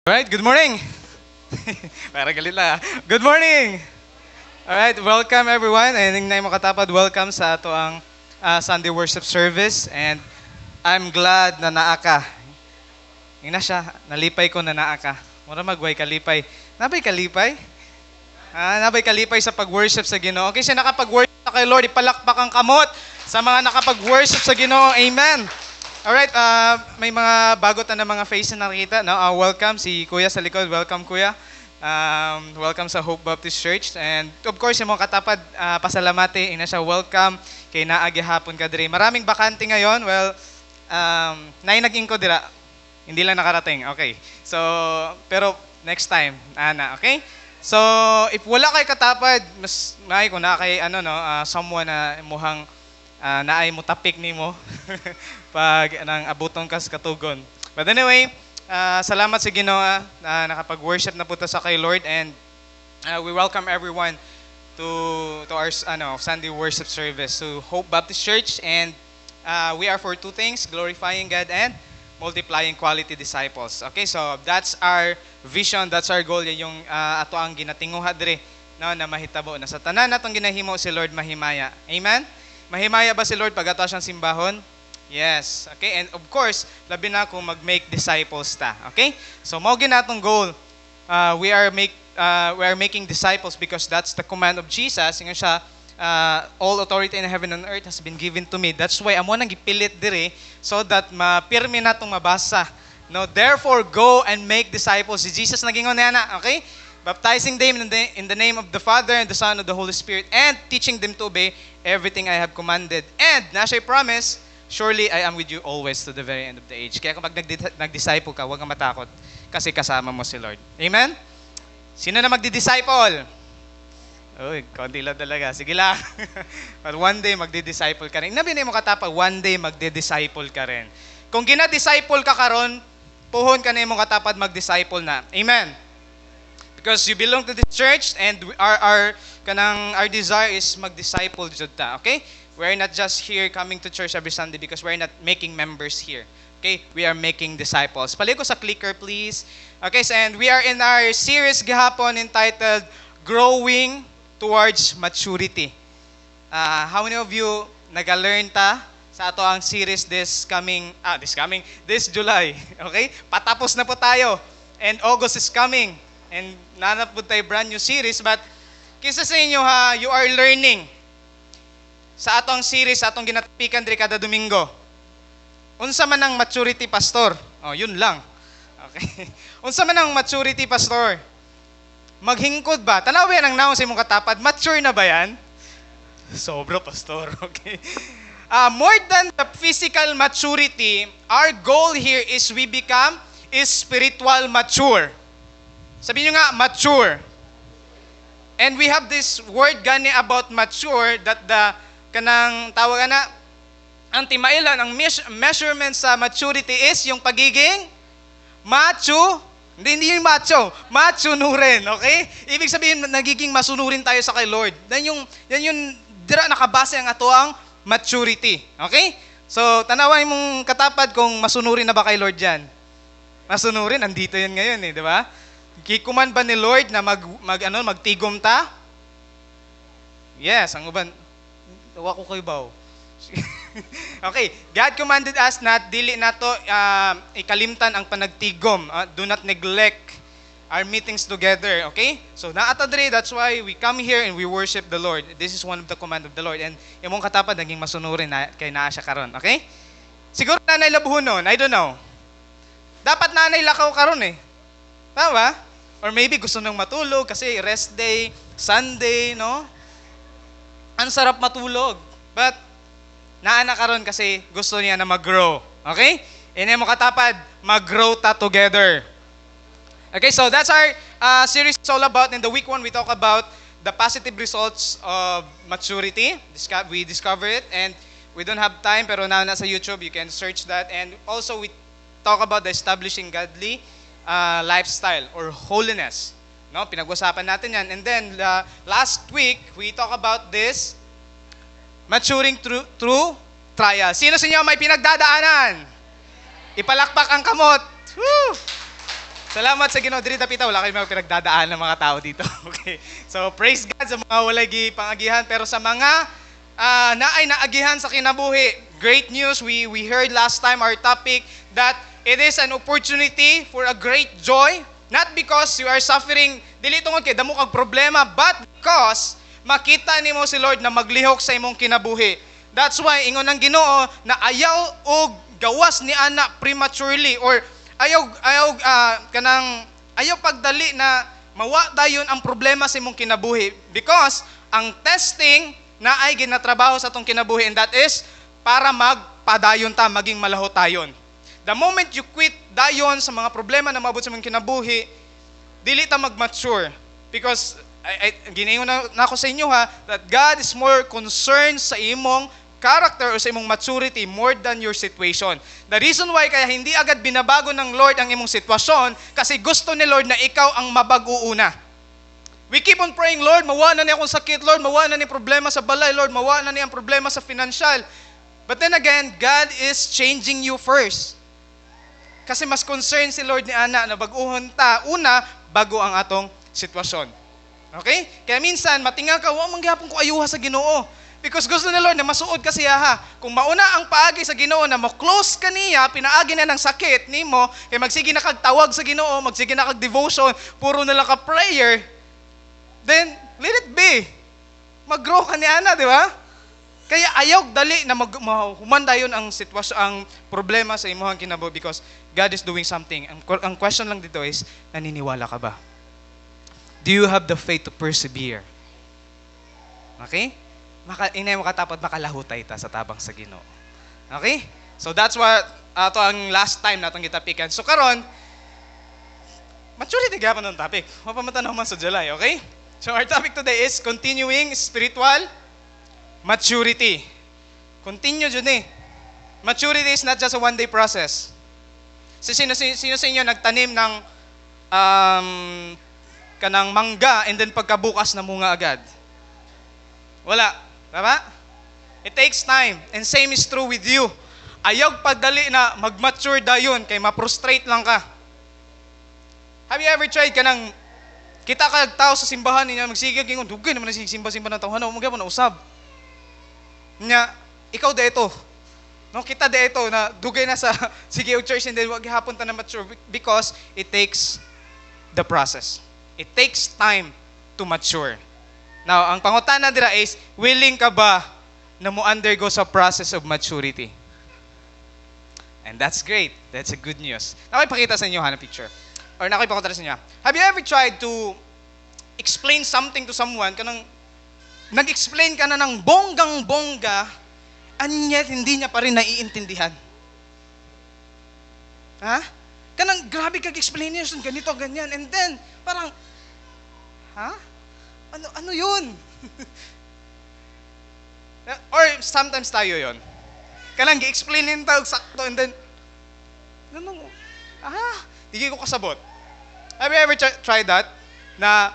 Alright, good morning. Para galit lang. Good morning. Alright, welcome everyone. And na mo katapad, welcome sa ato ang Sunday worship service. And I'm glad na naa ka. Yung na siya, nalipay ko na naa ka. Mura magway kalipay. Nabay kalipay? Nabay kalipay sa pag-worship sa Ginoo. Okay, siya nakapag-worship sa kay Lord, ipalakpak ang kamot sa mga nakapag-worship sa Ginoo. Amen. Alright, may mga bagot na mga face na nakita. No? Welcome, si Kuya sa likod. Welcome, Kuya. Welcome sa Hope Baptist Church. And of course, yung mga katapad, pasalamati, ina siya, welcome kay naagi hapon ka diri. Maraming bakante ngayon. Well, nainaging ko dira. Hindi lang nakarating. Okay. So, pero next time, ana, okay? So, if wala kay katapad, mas may kung na kay someone na muhang naay mo tapik nimo pag nang abuton ka sa katugon. But anyway, salamat sa Ginoo na nakapag-worship na puta sa kay Lord, and we welcome everyone to our Sunday worship service to Hope Baptist Church, and we are for two things: glorifying God and multiplying quality disciples. Okay, so that's our vision, that's our goal. Yan yung ato ang ginatinguha dire, no, na mahitabo na sa tanan natong ginahimo si Lord mahimaya. Amen. Mahimaya ba si Lord pag ato siyang simbahon? Yes. Okay, and of course, labi na kung mag-make disciples ta. Okay? So mao ginatong goal. We are making disciples because that's the command of Jesus. Ingon siya, all authority in heaven and earth has been given to me. That's why amo nang gipilit dire so that mapirmi natong mabasa. No, therefore go and make disciples. Si Jesus nagingon na, okay? Baptizing them in the name of the Father and the Son and the Holy Spirit, and teaching them to obey everything I have commanded. And na siya'y promise, surely I am with you always to the very end of the age. Kaya kung pag nag-disciple ka, huwag kang matakot kasi kasama mo si Lord. Amen? Sino na magdi-disciple? Uy, konti lang talaga. Sige lang. But one day, magdi-disciple ka rin. Nabinay mo katapag, one day, magdi-disciple ka rin. Kung gina-disciple ka karon, puhon ka na yung katapad mag-disciple na. Amen? Because you belong to this church, and our desire is mag-disciple jud ta. Okay? We're not just here coming to church every Sunday because we're not making members here. Okay? We are making disciples. Paliko sa clicker, please. Okay, so, and we are in our series gihapon entitled Growing Towards Maturity. How many of you nag-learn ta sa ato ang series this July? Okay? Patapos na po tayo. And August is coming. And nanap po tayo brand new series, but kisa sa inyo you are learning sa atong series, atong ginatapikan diri kada Domingo. Unsa man ang maturity, pastor? Yun lang. Okay. Unsa man ang maturity, pastor? Maghingkod ba? Tanawin ang naon sa imong katapad, mature na ba yan? Sobra, pastor. Okay. More than the physical maturity, our goal here is we become spiritual mature. Sabihin nyo nga, mature. And we have this word gani about mature that kanang tawag na, ang timailan, ang measurement sa maturity is yung pagiging hindi yung machunurin, okay? Ibig sabihin, nagiging masunurin tayo sa kay Lord. Yan yung dira nakabase ang ato ang maturity, okay? So, tanawin mong katapad kung masunurin na ba kay Lord yan. Masunurin, andito yan ngayon di ba? Kikuman ba ni Lord na magtigom ta? Yes, ang uban. Tawa ko kayo baw. Okay, God commanded us na dili nato ikalimtan ang panagtigom. Do not neglect our meetings together, okay? So naata diri, that's why we come here and we worship the Lord. This is one of the command of the Lord, and imong katapad naging masunurin na kay naa siya karon, okay? Siguro nanay labuhonon, I don't know. Dapat nanay lakaw karon Tama? Or maybe gusto nang matulog kasi rest day, Sunday, no? Ang sarap matulog. But, naana karon kasi gusto niya na mag-grow. Okay? Ine mo katapad, mag-grow ta together. Okay, so that's our series is all about. In the week 1, we talk about the positive results of maturity. We discover it, and we don't have time, pero nasa YouTube, you can search that. And also, we talk about the establishing godly lifestyle or holiness. No, pinag-usapan natin yan. And then last week, we talk about this maturing through trial. Sino sa inyo may pinagdadaanan? Ipalakpak ang kamot. Woo! Salamat sa Ginoo. Diri tapita wala kayong mga pinagdadaan ng mga tao dito. Okay. So praise God sa mga walay pangagihan, pero sa mga naay naagihan sa kinabuhi, great news. We heard last time our topic that it is an opportunity for a great joy, not because you are suffering dili tungod kay damo kag problema, but because makita nimo si Lord na maglihok sa imong kinabuhi. That's why ingon ng Ginoo na ayaw og gawas ni ana prematurely, or ayaw pagdali na mawa dayon ang problema sa imong kinabuhi, because ang testing na ay ginatrabaho sa atong kinabuhi, and that is para magpadayon ta, maging malaho tayon. The moment you quit dayon sa mga problema na maabot sa imong kinabuhi, dili ta mag-mature, because ginaingon na ako sa inyo that God is more concerned sa imong character o sa imong maturity more than your situation. The reason why kaya hindi agad binabago ng Lord ang imong sitwasyon, kasi gusto ni Lord na ikaw ang mabago una. We keep on praying, Lord, mawa na niya akong sakit, Lord, mawa na niya problema sa balay, Lord, mawa na niya ang problema sa financial. But then again, God is changing you first. Kasi mas concerned si Lord ni ana na baguhon ta una bago ang atong sitwasyon. Okay? Kaya minsan, matinga ka, wa man gyapon ko ayuha sa Ginoo. Because gusto ni Lord na masuod ka siya Kung mauna ang paagi sa Ginoo na mo-close ka niya, pinaagi na ng sakit nimo, kaya magsige na kag tawag sa Ginoo, magsige na kag devotion, puro na lang ka prayer, then let it be. Mag-grow ka niya na, di ba? Kaya ayaw dali na humanda yun ang sitwasyon, ang problema sa imuhang kinabuhi, because God is doing something. Ang question lang dito is, naniniwala ka ba? Do you have the faith to persevere? Okay? Inay mo katapad makalahutay ta sa tabang sa Ginoo. Okay? So that's what ato ang last time natong gitapikan. So karon, maturity gyapon ang topic. Mapamatan man sa July, okay? So our topic today is continuing spiritual maturity. Continue jud ni. Maturity is not just a one-day process. Sino sa inyo nagtanim ng kanang mangga and then pagkabukas na munga agad? Wala. Tama? It takes time. And same is true with you. Ayaw pagdali na mag-mature dayon kay ma-frustrate lang ka. Have you ever tried ka ng kita ka tao sa simbahan niya, magsigig ingon, dugay naman na simba-simba ng tawhan, mo gyapon na usab. Nya, ikaw dito. No, kita dito na dugay na sa sige church, and then wag hapon ta na mature, because it takes the process. It takes time to mature. Now, ang pangutana dira is, willing ka ba na mo-undergo sa process of maturity? And that's great. That's a good news. Nakipakita sa inyo na picture. Or nakipakita sa inyo. Have you ever tried to explain something to someone, kanang nag-explain ka na ng bonggang-bongga, and yet hindi niya pa rin naiintindihan? Ha? Kanang grabe kag-explanation, ganito, ganyan. And then, parang, ha? Ano yun? Or sometimes tayo yun. Kanang gi-explainin tawag sakto, and then, di ko kasabot. Have you ever tried that? Na,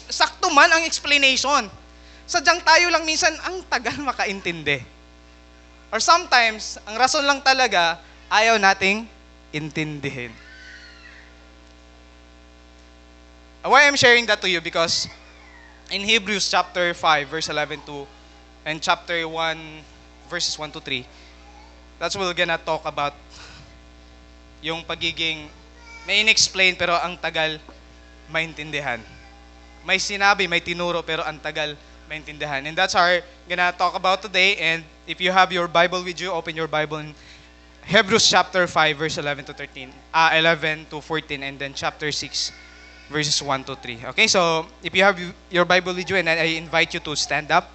sakto man ang explanation. Sadyang tayo lang minsan, ang tagal makaintindi. Or sometimes, ang rason lang talaga, ayaw nating intindihin. Why I'm sharing that to you? Because in Hebrews chapter 5, verse 11 to, and chapter 1, verses 1 to 3, that's what we're gonna talk about. Yung pagiging, may in-explain pero ang tagal maintindihan. May sinabi, may tinuro pero ang tagal maintindihan. And that's our gonna talk about today. And if you have your Bible with you, open your Bible in Hebrews chapter 5, verse 11 to 11 to 14, and then chapter 6, verses 1 to 3. Okay, so if you have your Bible with you, and I invite you to stand up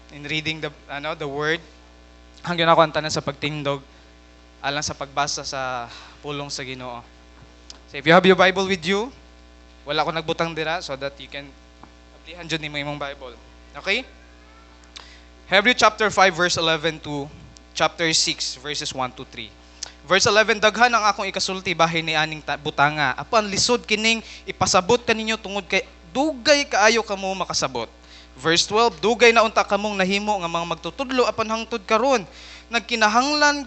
in reading the word. Hanggang ako ang tanan sa pagtindog alang sa pagbasa sa pulong sa Ginoo. So if you have your Bible with you, wala ko nagbutang dira so that you can aplihan jud nimo imong Bible. Okay? Hebrews chapter 5 verse 11 to chapter 6 verses 1 to 3. Verse 11, daghan ang akong ikasulti bahin ni aning butanga. Apan lisod kining ipasabot kaninyo tungod kay dugay kaayo kamo makasabot. Verse 12, dugay na unta kamong nahimo nga mga magtutudlo apan hangtod karon. Nagkinahanglan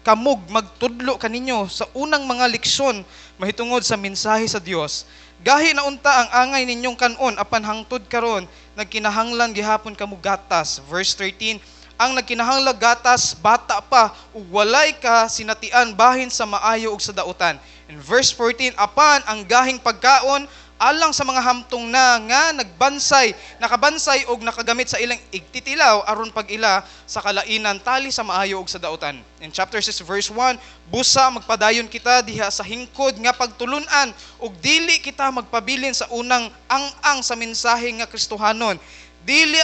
kamug magtudlo kaninyo sa unang mga leksyon mahitungod sa mensahe sa Dios. Gahi na unta ang angay ninyong kanon apan hangtod karon nagkinahanglan gihapon kamo gatas. Verse 13, ang nagkinahanglan gatas bata pa ug walay ka sinatian bahin sa maayo ug sa dautan. In verse 14, apan ang gahing pagkaon alang sa mga hamtong na nga nakabansay og nakagamit sa ilang igtitilaw aron pag-ila sa kalainan tali sa maayo ug sa dautan. In chapter 6 verse 1, busa magpadayon kita diha sa hingkod nga pagtulunan ug dili kita magpabilin sa unang ang sa mensahe nga Kristohanon. Dili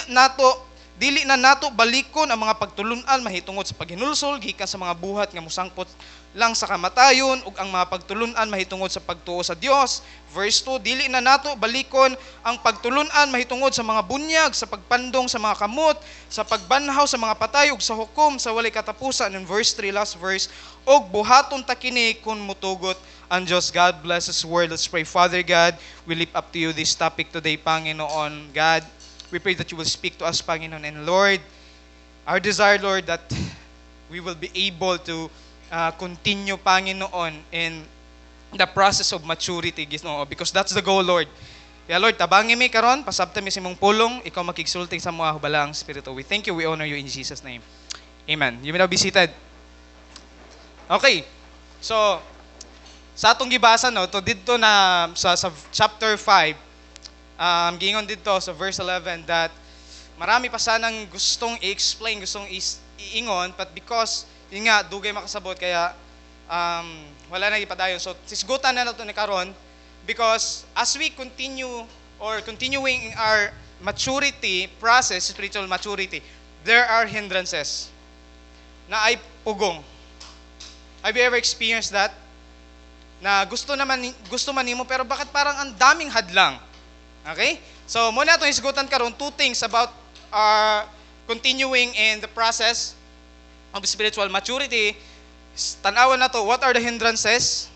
na nato balikon ang mga pagtulunan mahitungod sa paghinulsol gikan sa mga buhat nga musangpot lang sa kamatayon ug ang mga pagtulunan mahitungod sa pagtuo sa Dios. Verse 2, dili na nato balikon ang pagtulunan mahitungod sa mga bunyag, sa pagpandong sa mga kamot, sa pagbanhaw sa mga patay ug sa hukom sa walay katapusan. In verse 3, last verse, og buhaton ta kini kun mutugot ang Diyos. God bless His word. Let's pray. Father God, we lift up to you this topic today, Panginoon God. We pray that you will speak to us, Panginoon. And Lord, our desire, Lord, that we will be able to continue, Panginoon, in the process of maturity, because that's the goal, Lord. Kaya Lord, tabangi mi karon, pasabta mi sa imong pulong, ikaw makigsulti sa mga hubalang Espiritu. We thank you, we honor you in Jesus' name. Amen. You may now be seated. Okay. So, sa atong gibasa, no, to dito na sa chapter 5, giingon dito sa verse 11 that marami pa sanang gustong i-explain, gustong iingon, but because yun nga, dugay makasabot, kaya wala na ipadayon. So, sisgutan na nato ni karon because as we continuing in our maturity process, spiritual maturity, there are hindrances na ay pugong. Have you ever experienced that? Na gusto man nimo pero bakit parang ang daming hadlang? Okay? So, muna itong isgutan karon two things about continuing in the process of spiritual maturity. Tanawan na to, what are the hindrances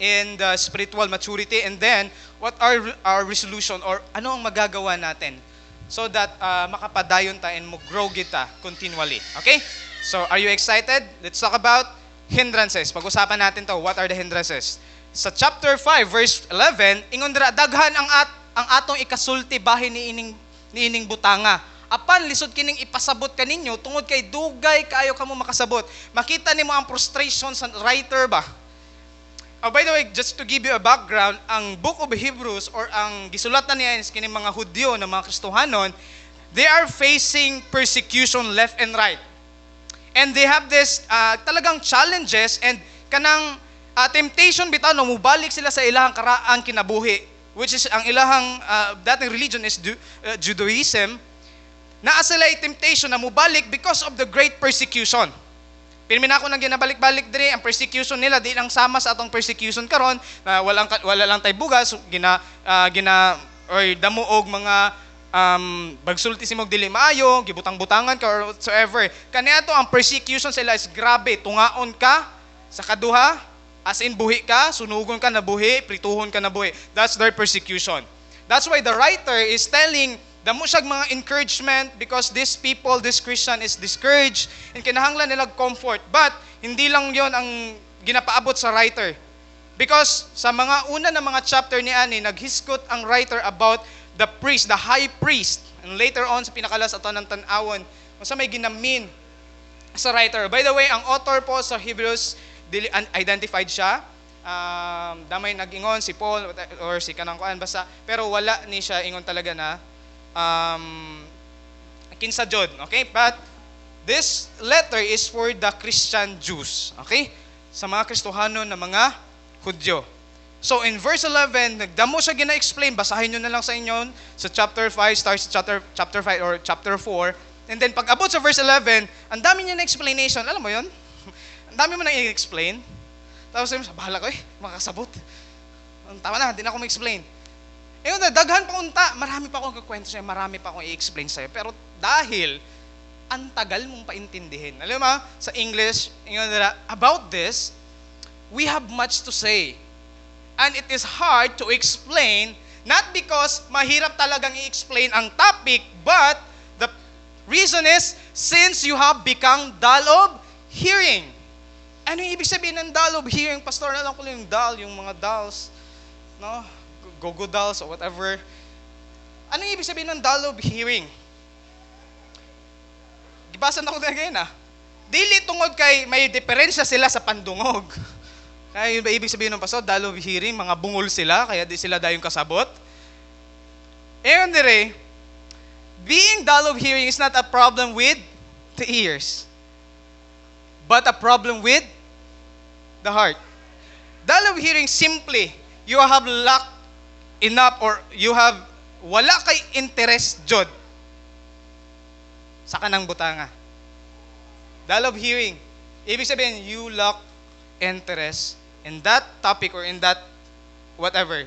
in the spiritual maturity, and then, what are our resolution or ano ang magagawa natin so that makapadayon ta and mag-grow kita continually. Okay? So, are you excited? Let's talk about hindrances. Pag-usapan natin to, what are the hindrances? Sa chapter 5, verse 11, ingon dira, daghan ang atong ikasulti bahin ni ining butanga. Apan lisod kining ipasabot kaninyo tungod kay dugay kaayo kamo makasabot. Makita nimo ang frustration sa writer ba? Oh, by the way, just to give you a background, ang Book of Hebrews or ang gisulatan niya kining mga Hudyo na mga Kristohanon, they are facing persecution left and right. And they have this talagang challenges and kanang temptation bitaw na mubalik sila sa ilahang karaan kinabuhi, which is ang ilahang dating religion is Judaism. Naa sila temptation na mubalik because of the great persecution. Pinmin ako nang ginabalik-balik diri, ang persecution nila di lang sama sa atong persecution karon na wala lang tay bugas or damuog mga bagsulti simog dili maayo, gibutang-butangan ka or whatsoever. Kaniadto ang persecution sila is grabe, tungaon ka sa kaduha, as in buhi ka, sunugon ka na buhi, prituhon ka na buhi. That's their persecution. That's why the writer is telling damo siyag mga encouragement because this people, this Christian is discouraged and kinahanglan nila comfort. But hindi lang yon ang ginapaabot sa writer. Because sa mga una na mga chapter ni ani, naghiskot ang writer about the priest, the high priest. And later on sa pinakalas ato ng tan-awon, unsa may ginamin sa writer. By the way, ang author po sa Hebrews, identified siya. Damay nag-ingon si Paul or si kanang kuan basta, pero wala ni siya ingon talaga na kinsa jud. Okay? But this letter is for the Christian Jews. Okay? Sa mga Kristohanon na mga Hudyo. So in verse 11, nagdamo siya gina-explain, basahin nyo na lang sa inyo sa chapter 5, starts chapter 5 or chapter 4. And then pag abot sa verse 11, ang dami niya na explanation. Alam mo yon? Ang dami mo na i-explain. Tapos sabi mo, bahala ko makasabot. Tama na, di na ako ma-explain. Ayun na, daghan pa unta. Marami pa akong kakwento sa'yo, marami pa akong i-explain sa'yo. Pero dahil, ang tagal mong paintindihin. Alam mo, sa English, about this, we have much to say. And it is hard to explain, not because mahirap talagang i-explain ang topic, but the reason is, since you have become dull of hearing. Ano yung ibig sabihin ng dull of hearing? Pastor, alam ko lang yung dull, yung mga dulls, no? Go-go dolls or whatever. Ano yung ibig sabihin ng dull of hearing? Gibasa na ko na ngayon Dili tungod kay may diferensya sila sa pandungog. Kaya yun ba ibig sabihin ng pastor, dull of hearing, mga bungol sila, kaya di sila dayong kasabot? And dire, being dull of hearing is not a problem with the ears, but a problem with the heart. Dull of hearing simply, you have lacked enough or you have wala kay interest jud sa kanang butanga. Dull of hearing, ibig sabihin you lack interest in that topic or in that whatever,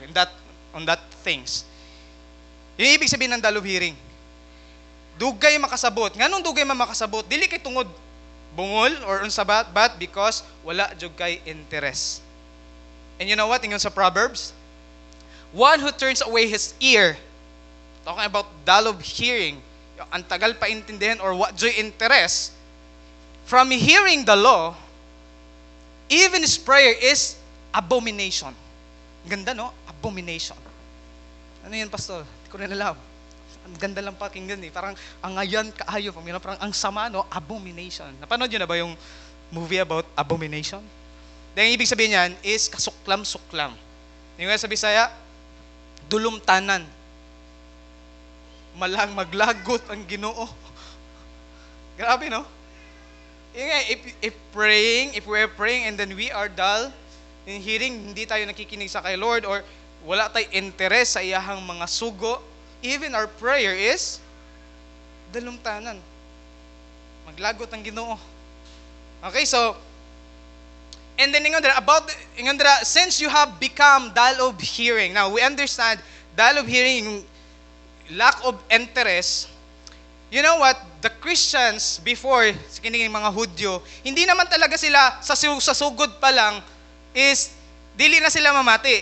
on that things. Yung ibig sabihin ng dull of hearing. Dugay makasabot. Nganong dugay makasabot? Dili kay tungod bungol or unsa but because wala jud kay interest. And you know what? Ingon sa Proverbs, one who turns away his ear, talking about dull of hearing, ang tagal pa intindihan or what joy interest, from hearing the law, even his prayer is abomination. Ganda, no? Abomination. Ano yan, pastor? Hindi ko rin alam. Ang ganda lang pakinggan Parang ang ayan kaayo. Parang ang sama, no? Abomination. Napanood yun na ba yung movie about abomination? Dahil ibig sabihin niyan is kasuklam-suklam. Yung nga sa Bisaya, dulumtanan. Malang maglagot ang Ginoo. Grabe, no? If we're praying and then we are dull in hearing, hindi tayo nakikinig sa kay Lord or wala tayo interest sa iyahang mga sugo, even our prayer is dalumtanan. Maglagot ang Ginoo. Okay, so, and then since you have become dull of hearing, now we understand dull of hearing, yung lack of interest. You know what? The Christians before, sa kining mga Hudyo, hindi naman talaga sila sa sugod pa lang is dili na sila mamati.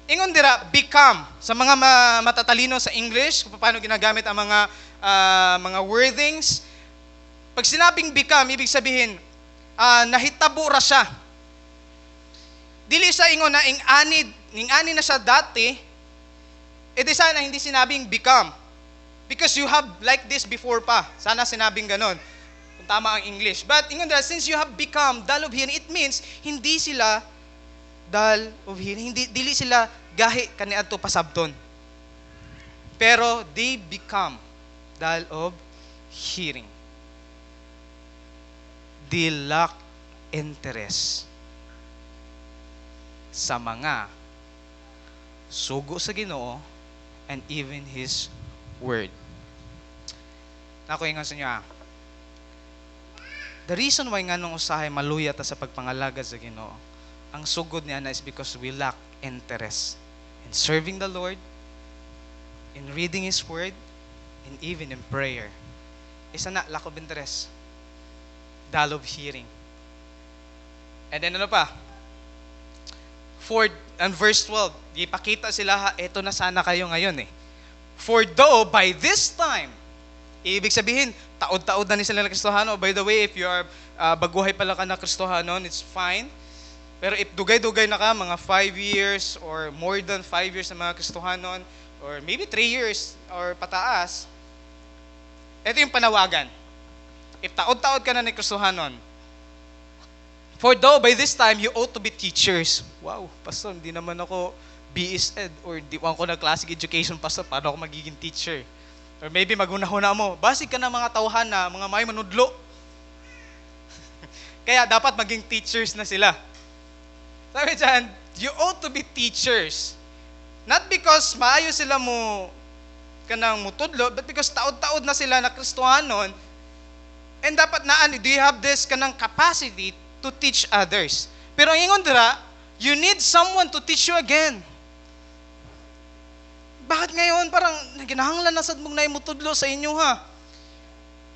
Ingon dira, become. Sa mga matatalino sa English, kung paano ginagamit ang mga wordings. Pag sinabing become, ibig sabihin, nahitabo ra siya. Dili siya ingon na ing-ani na siya dati, edi sana hindi sinabing become. Because you have like this before pa. Sana sinabing ganon. Kung tama ang English. But ingon dira, since you have become dull of hearing, it means hindi sila dull of hearing. Dili sila gahi kaniadto pasabton. Pero they become dull of hearing. They lack interest sa mga sugo sa Ginoo and even His Word. Nako ingon sa inyo the reason why nga nung usahay maluya ta sa pagpangalagad sa Ginoo, ang sugod niya na is because we lack interest in serving the Lord, in reading His Word, and even in prayer. Isa na, lack of interest. Dull of hearing. And then ano pa? Verse 12, ipakita sila, eto na sana kayo ngayon For though by this time, ibig sabihin, taod-taod na ni sila na Kristohano. By the way, if you are baguhay pala ka na Kristohano, it's fine. Pero if dugay-dugay na ka, mga 5 years or more than 5 years na mga Kristohanon, or maybe 3 years or pataas, ito yung panawagan. If taod-taod ka na ni Kristohanon, for though by this time, you ought to be teachers. Wow, pastor, hindi naman ako BS Ed or di ko na classic education, pastor, paano ako magiging teacher? Or maybe maghuna-huna mo, basig ka na mga tauhan na, mga may manudlo. Kaya dapat maging teachers na sila. Sabi dyan, you ought to be teachers. Not because maayo sila mo kanang mutudlo, but because taod-taod na sila na Kristohanon, and dapat do you have this kanang capacity to teach others. Pero ang ingon dira, you need someone to teach you again. Bakit ngayon parang ginahanglan na sad mong naimutudlo sa inyo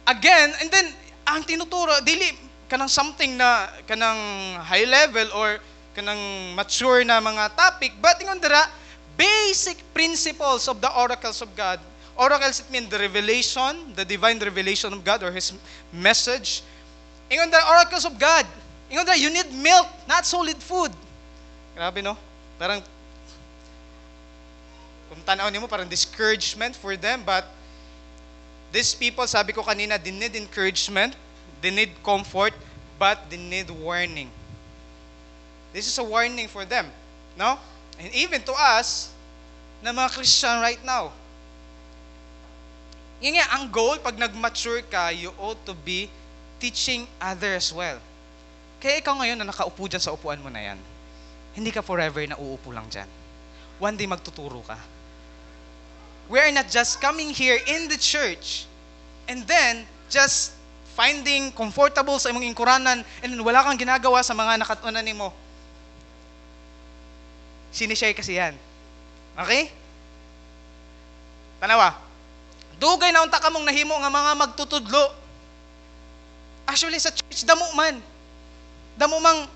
Again, and then ang tinuturo dili kanang something na kanang high level or kanang mature na mga topic, but ingon dira basic principles of the oracles of God. Oracles, it means the revelation, the divine revelation of God or His message. Ingon dira oracles of God. You need milk, not solid food. Grabe, no? Parang, kung tanaw niyo mo, parang discouragement for them. But, these people, sabi ko kanina, they need encouragement, they need comfort, but they need warning. This is a warning for them. No? And even to us, na mga Christian right now. Yun nga, ang goal, pag nag-mature ka, you ought to be teaching others well. Kaya ikaw ngayon na nakaupo dyan sa upuan mo na yan, hindi ka forever na uupo lang dyan. One day magtuturo ka. We are not just coming here in the church and then just finding comfortable sa imong ingkuranan and wala kang ginagawa sa mga nakatunan mo. Sinishare kasi yan. Okay? Tanawa. Dugay na unta ka mong nahimo nga mga magtutudlo. Actually, sa church, damo man. Damo mang,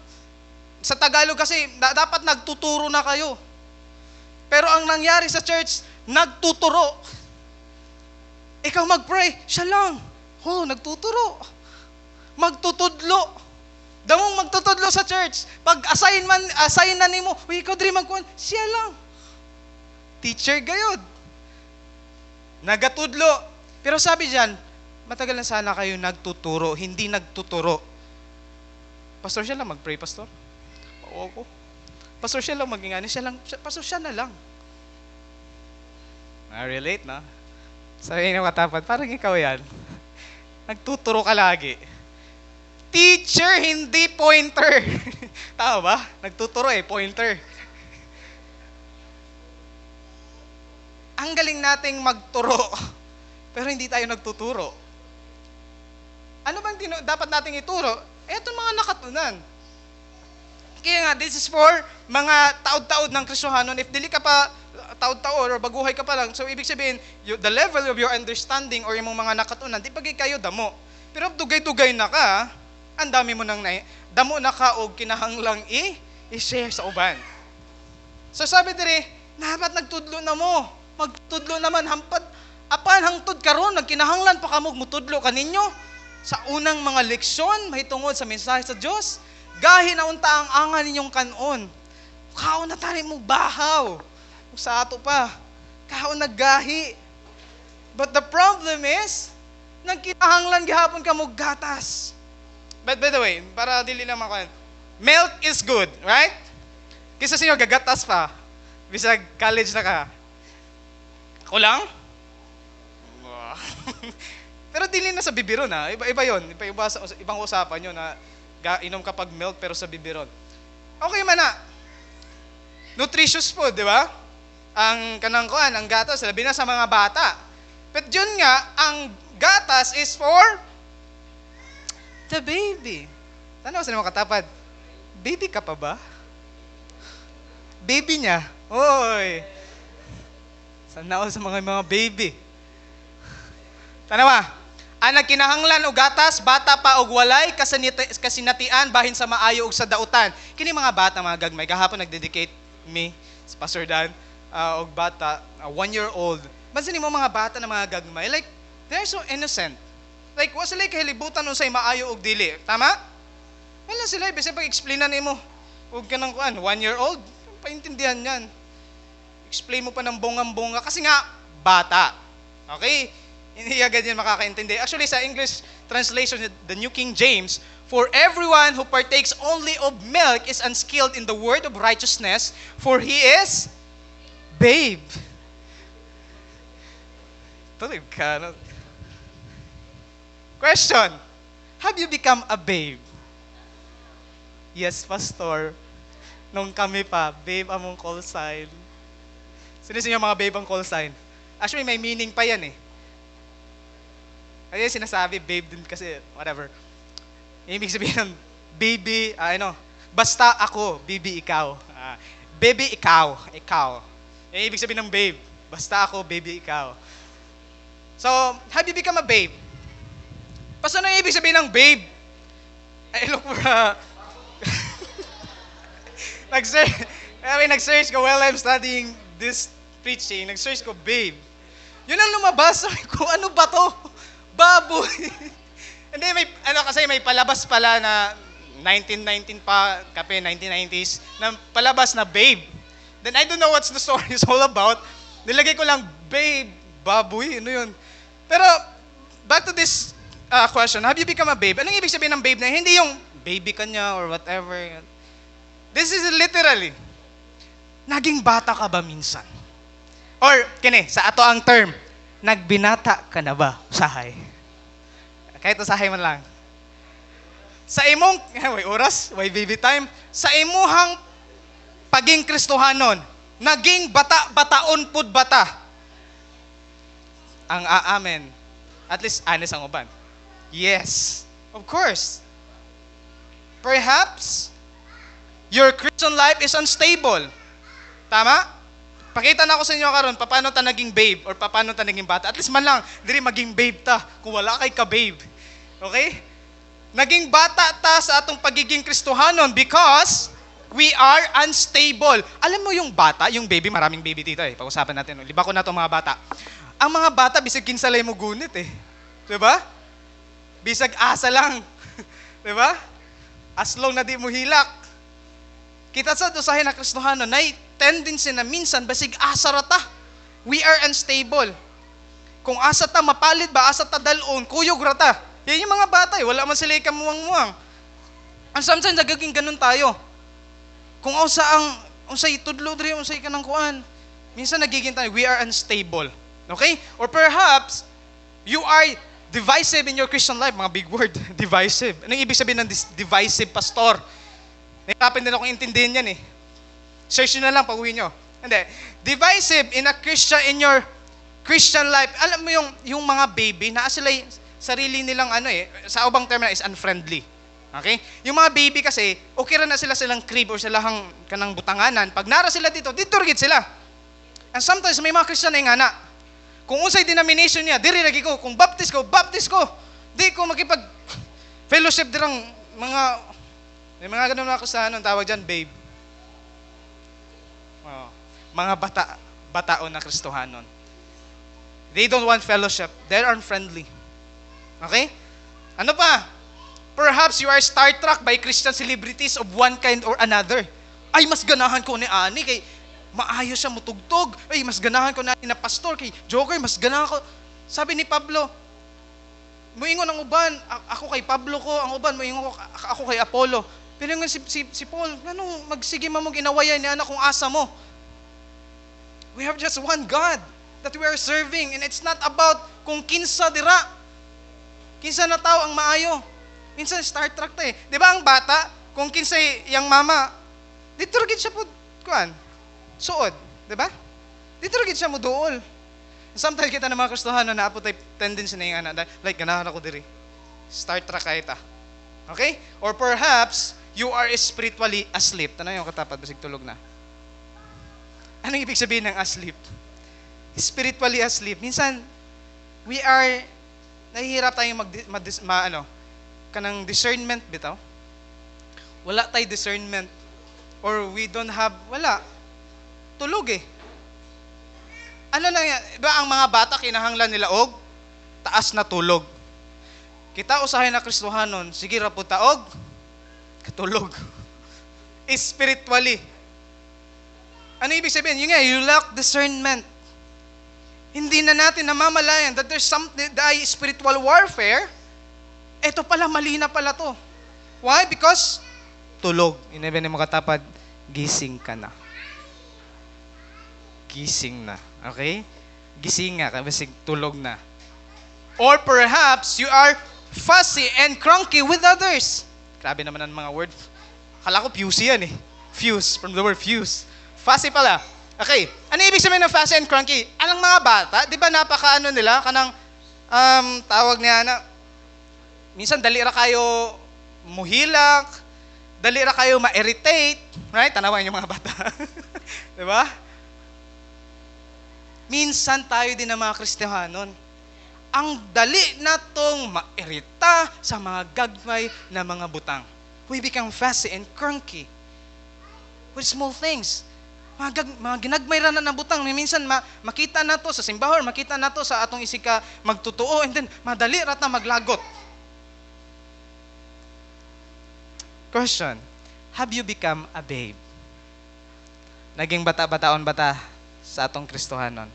sa Tagalog kasi, dapat nagtuturo na kayo. Pero ang nangyari sa church, nagtuturo. Ikaw mag-pray, siya lang. Nagtuturo. Magtutudlo. Damong magtutudlo sa church. Pag assign na nimo, ikaw diri magkuan, siya lang. Teacher gayod. Nagatudlo. Pero sabi diyan, matagal na sana kayo nagtuturo, hindi nagtuturo. Pastor, siya lang mag-pray, pastor. Oo ko. Pastor, siya lang magingani, pastor, siya na lang. Relate na. Sabi ng katapat, parang ikaw yan. Nagtuturo ka lagi. Teacher, hindi pointer. Tama ba? Nagtuturo pointer. Ang galing nating magturo, pero hindi tayo nagtuturo. Ano bang dapat nating ituro? Eto mga nakatunan. Kaya nga, this is for mga taod-taod ng Kristohanon. If dili ka pa taod-taod or baguhay ka pa lang, so ibig sabihin, the level of your understanding or yung mga nakatunan, di pagay kayo damo. Pero dugay-dugay na ka, ang dami mo nang damo na ka o kinahanglang i-share sa uban. So sabi diri, dapat nagtudlo na mo. Magtudlo naman, apan hangtod karon nagkinahanglan pa kamog mutudlo kaninyo sa unang mga leksyon mahitungod sa mensahe sa Dios. Gahi na unta ang angan ninyong kanon. Kaon na tani mo bahaw. Sa ato pa, kaon naggahi. But the problem is, nagkinahanglan gihapon ka mo gatas. But by the way, para dili naman ko, milk is good, right? Kisa sa inyo gagatas pa. Bisag college na ka. Ako lang? Pero dili na sa bibiron ha. Iba yun. Ibang usapan yun na inom kapag milk pero sa bibiron. Okay man na. Nutritious food, di ba? Ang kanangkuan, ang gatas, labi na sa mga bata. But yun nga, ang gatas is for the baby. Tanaw sa mga katapad, baby ka pa ba? Baby niya. Oy. Tanaw sa mga baby. Tanawa, ang nagkinahanglan og gatas, bata pa og walay kasinatian bahin sa maayo og sa dautan. Kini mga bata mga gagmay, gahapon nagdedicate me sa Pastor Dan og bata, 1-year-old. Bansin mo mga bata na mga gagmay, like they're so innocent. Like wa sila kahilibutan unsay maayo og dili. Tama? Wala sila bisan pag-explainan nimo. Og kanang kuan, 1-year-old, paintindihan yan. Explain mo pa ng bongang-bonga kasi nga bata. Okay? Hindi agad yan makakaintindi. Actually, sa English translation, the New King James, for everyone who partakes only of milk is unskilled in the word of righteousness, for he is babe. Tulog ka. No? Question. Have you become a babe? Yes, Pastor. Nung kami pa, babe among call sign. Sino yung mga babe ang call sign? Actually, may meaning pa yan Kaya sinasabi, babe din kasi, whatever. Ibig sabihin ng baby, basta ako, baby ikaw. Baby ikaw. Yung ibig sabihin ng babe, basta ako, baby ikaw. So, have you become a babe? Paano yung ibig sabihin ng babe? Look for nag-search ko while I'm studying this preaching, nag-search ko, babe. Yun ang lumabas. Sabi ko, ano ba to? Baboy. Hindi, kasi may palabas pala na 1919 pa, kape, 1990s, na palabas na Babe. Then I don't know what's the story is all about. Nilagay ko lang, Babe, baboy, ano yun? Pero, back to this question, have you become a babe? Anong ibig sabihin ng babe na hindi yung baby ka niya or whatever? This is literally, naging bata ka ba minsan? Or, sa ato ang term, nagbinata ka na ba, usahay? Kahit usahay man lang. Sa imong, way oras, way baby time, sa imuhang paging Kristohanon, naging bataon pud bata. Ang aamen. At least, honest ang uban. Yes, of course. Perhaps, your Christian life is unstable. Tama? Pakita na ako sa inyo karon paano ta naging babe or paano ta naging bata. At least man lang, diri maging babe ta kung wala kay ka babe. Okay? Naging bata ta sa atong pagiging Kristohanon because we are unstable. Alam mo yung bata, yung baby, maraming baby dito eh. Pag-usapan natin. Liba ko na itong mga bata. Ang mga bata, bisag kinsalay mo gunit eh. Diba? Bisag asa lang. Diba? As long na di mo hilak. Kita sa usahin na Kristohanon, na tendency na minsan, basig asa rata. We are unstable. Kung asa ta, mapalit ba, asa ta dalon, kuyog rata. Yan yung mga bata eh. Wala man sila ikamuwang-muwang. And sometimes, nagaging ganun tayo. Kung unsay tudlo diri, unsay kanang kuan. Minsan nagiging tayo, we are unstable. Okay? Or perhaps, you are divisive in your Christian life. Mga big word, divisive. Anong ibig sabihin ng divisive, pastor? Nahirapan din akong intindihin yan eh. Search nyo na lang pag uwi nyo. Hindi. Divisive in your Christian life. Alam mo yung mga baby, na sila sarili nilang sa ubang term na is unfriendly. Okay? Yung mga baby kasi, okay rin na silang crib or silang kanang butanganan. Pag nara sila dito rigid sila. And sometimes may mga Christian na yung ana. Kung unsay denomination niya, diri lagi ko. Kung baptist ko. Di ko makipag fellowship dirang may mga ganun ako sa tawag dyan, babe. Oh, mga bataon na Kristohanon. They don't want fellowship. They're unfriendly. Okay? Ano pa? Perhaps you are star-struck by Christian celebrities of one kind or another. Ay, mas ganahan ko ni Ani kay maayo siya mutugtog. Ay, mas ganahan ko na pastor kay Joker, mas ganahan ko. Sabi ni Pablo, muingon ang uban, ako kay Pablo ko, ang uban muingon ako kay Apollo. Pero yung si Paul, magsige mo ginawayan ni anak kung asa mo. We have just one God that we are serving, and it's not about kung kinsa dira. Kinsa na tao ang maayo. Minsan Star Trek ta eh. Di ba ang bata, kung kinsay yang mama, dito rin siya po, suod. Di ba? Dito rin siya mo dool. Sometimes kita na mga Kristohanon na apo tayo tendency na yung anak. Like, ganahan ako diri. Star Trek kayo ta. Okay? Or perhaps, you are spiritually asleep. Tanong yung katapat, basig tulog na. Anong ibig sabihin ng asleep? Spiritually asleep. Minsan, we are, nahihirap tayong kanang discernment bitaw. Wala tayo discernment. Or we don't have, wala. Tulog eh. Ano lang yan? Iba ang mga bata, kinahanglan nila og taas na tulog. Kita usahin na Kristohanon, sige ra po taog, katulog. Spiritually. Ano ibig sabihin? Yun nga, you lack discernment. Hindi na natin namamalayan that there's something, spiritual warfare. Ito pala, mali na pala to. Why? Because tulog. Inebe ni mga katapad, gising ka na. Gising na. Okay? Gising nga, kasi tulog na. Or perhaps you are fussy and cranky with others. Grabe naman ang mga word. Akala ko fuse yan eh. Fuse, from the word fuse. Fussy pala. Okay. Ano ibig sabihin ng fussy and cranky? Alang mga bata, di ba napaka nila, kanang tawag niya na, minsan dali ra kayo muhilak, dali ra kayo ma-irritate. Right? Tanawan yung mga bata. Di ba? Minsan tayo din ng mga Kristohanon. Ang dali natong mairita sa mga gagmay na mga butang. We become fussy and cranky with small things. Mga ginagmay ra na ng butang. Minsan makita na to sa simbahon, makita na to sa atong isika magtutuo, and then madali ra ta maglagot. Question, have you become a babe? Naging bata-bataon bata sa atong Kristohanon.